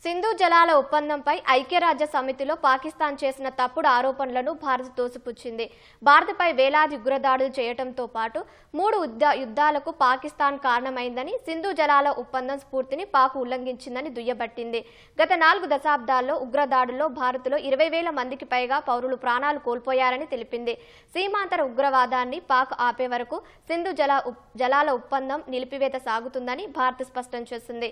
సింధు జలాల ఒప్పందంపై ఐక్యరాజ్య సమితిలో పాకిస్తాన్ చేసిన తప్పుడు ఆరోపణలను భారత్ తోసిపుచ్చింది. భారత్పై వేలాది ఉగ్రదాడులు చేయడంతో పాటు 3 యుద్ధాలకు పాకిస్తాన్ కారణమైందని, సింధు జలాల ఒప్పందం స్ఫూర్తిని పాక్ ఉల్లంఘించిందని దుయ్యబట్టింది. గత 4 దశాబ్దాల్లో ఉగ్రదాడుల్లో భారత్లో 20,000 మందికి పైగా పౌరులు ప్రాణాలు కోల్పోయారని తెలిపింది. సీమాంతర ఉగ్రవాదాన్ని పాక్ ఆపే వరకు సింధు జలాల ఒప్పందం నిలిపివేత సాగుతుందని భారత్ స్పష్టం చేసింది.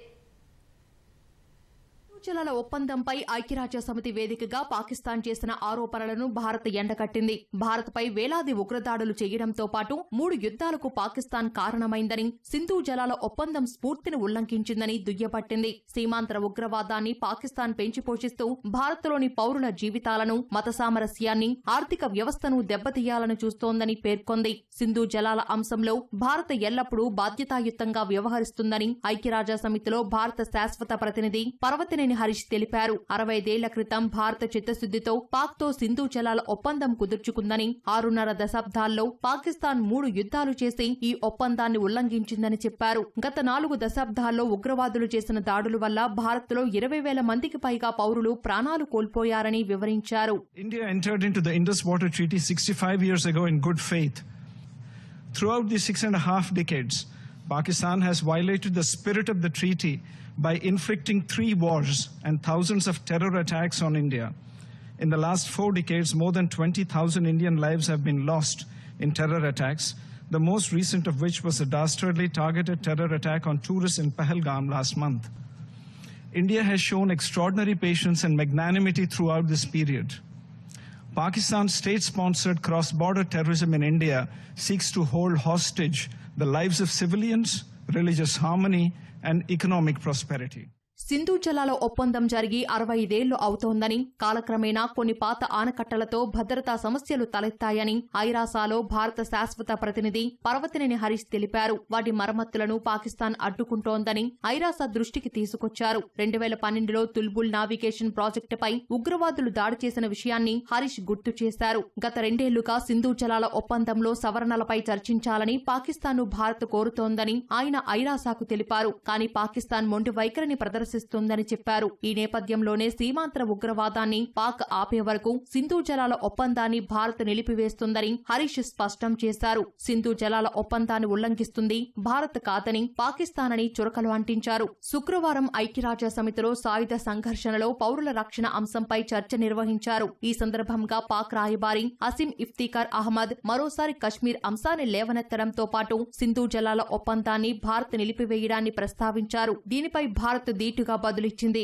జలాల ఒప్పందంపై ఐక్యరాజ్య సమితి వేదికగా పాకిస్తాన్ చేసిన ఆరోపణలను భారత్ ఎండగట్టింది. భారత్పై వేలాది ఉగ్రదాడులు చేయడంతో పాటు 3 యుద్ధాలకు పాకిస్తాన్ కారణమైందని, సింధు జలాల ఒప్పందం స్ఫూర్తిని ఉల్లంఘించిందని దుయ్యబట్టింది. సీమాంతర ఉగ్రవాదాన్ని పాకిస్తాన్ పెంచిపోషిస్తూ భారత్లోని పౌరుల జీవితాలను, మత సామరస్యాన్ని, ఆర్థిక వ్యవస్థను దెబ్బతీయాలని చూస్తోందని పేర్కొంది. సింధు జలాల అంశంలో భారత్ ఎల్లప్పుడూ బాధ్యతాయుతంగా వ్యవహరిస్తుందని ఐక్యరాజ్య సమితిలో భారత శాశ్వత ప్రతినిధి పర్వతనేని హరీష్ తెలిపారు. 65 ఏళ్ల క్రితం భారత చిత్తశుద్దితో పాక్తో సింధు జలాల ఒప్పందం కుదుర్చుకుందని, 6.5 దశాబ్దాల్లో పాకిస్తాన్ 3 యుద్ధాలు చేసి ఈ ఒప్పందాన్ని ఉల్లంఘించిందని చెప్పారు. గత 4 దశాబ్దాల్లో ఉగ్రవాదులు చేసిన దాడుల వల్ల భారత్లో 20,000 మందికి పైగా పౌరులు ప్రాణాలు కోల్పోయారని వివరించారు. India entered into the Indus Water Treaty 65 years ago in good faith. Throughout the 6.5 decades, Pakistan has violated the spirit of the treaty by inflicting 3 wars and thousands of terror attacks on India. In the last 4 decades, more than 20,000 Indian lives have been lost in terror attacks, the most recent of which was a dastardly targeted terror attack on tourists in Pahalgam last month. India has shown extraordinary patience and magnanimity throughout this period. Pakistan's state-sponsored cross-border terrorism in India seeks to hold hostage the lives of civilians, religious harmony, and economic prosperity. Sindhu జలాల ఒప్పందం జరిగి 65 ఏళ్లు అవుతోందని, కాలక్రమేణా కొన్ని పాత ఆనకట్టలతో భద్రతా సమస్యలు తలెత్తాయని ఐరాసాలో భారత శాశ్వత ప్రతినిధి పర్వతనేని హరీష్ తెలిపారు. వాటి మరమ్మతులను పాకిస్తాన్ అడ్డుకుంటోందని ఐరాస దృష్టికి తీసుకొచ్చారు. 2012లో తుల్బుల్ నావిగేషన్ ప్రాజెక్టుపై ఉగ్రవాదులు దాడి చేసిన విషయాన్ని హరీష్ గుర్తు చేశారు. గత 2 ఏళ్లుగా సింధు జలాల ఒప్పందంలో సవరణలపై చర్చించాలని పాకిస్తాన్ను భారత్ కోరుతోందని ఆయన ఐరాసాకు తెలిపారు. కానీ పాకిస్తాన్ మొండి వైఖరిని ప్రదర్శిస్తుందని చెప్పారు. ఈ నేపథ్యంలోనే సీమాంతర ఉగ్రవాదాన్ని పాక్ ఆపే వరకు సింధు జలాల ఒప్పందాన్ని భారత్ నిలిపివేస్తుందని హరీష్ స్పష్టం చేశారు. సింధు జలాల ఒప్పందాన్ని ఉల్లంఘిస్తుంది భారత్ కాదని పాకిస్తాన్ అని చురకలు అంటించారు. శుక్రవారం ఐక్యరాజ్య సమితిలో సాయుధ సంఘర్షణలో పౌరుల రక్షణ అంశంపై చర్చ నిర్వహించారు. ఈ సందర్భంగా పాక్ రాయబారి అసీం ఇఫ్తిఖార్ అహ్మద్ మరోసారి కశ్మీర్ అంశాన్ని లేవనెత్తడంతో పాటు సింధు జలాల ఒప్పందాన్ని భారత్ నిలిపివేయడాన్ని ప్రస్తావించారు. దీనిపై భారత్ ధీటుగా బదులిచ్చింది.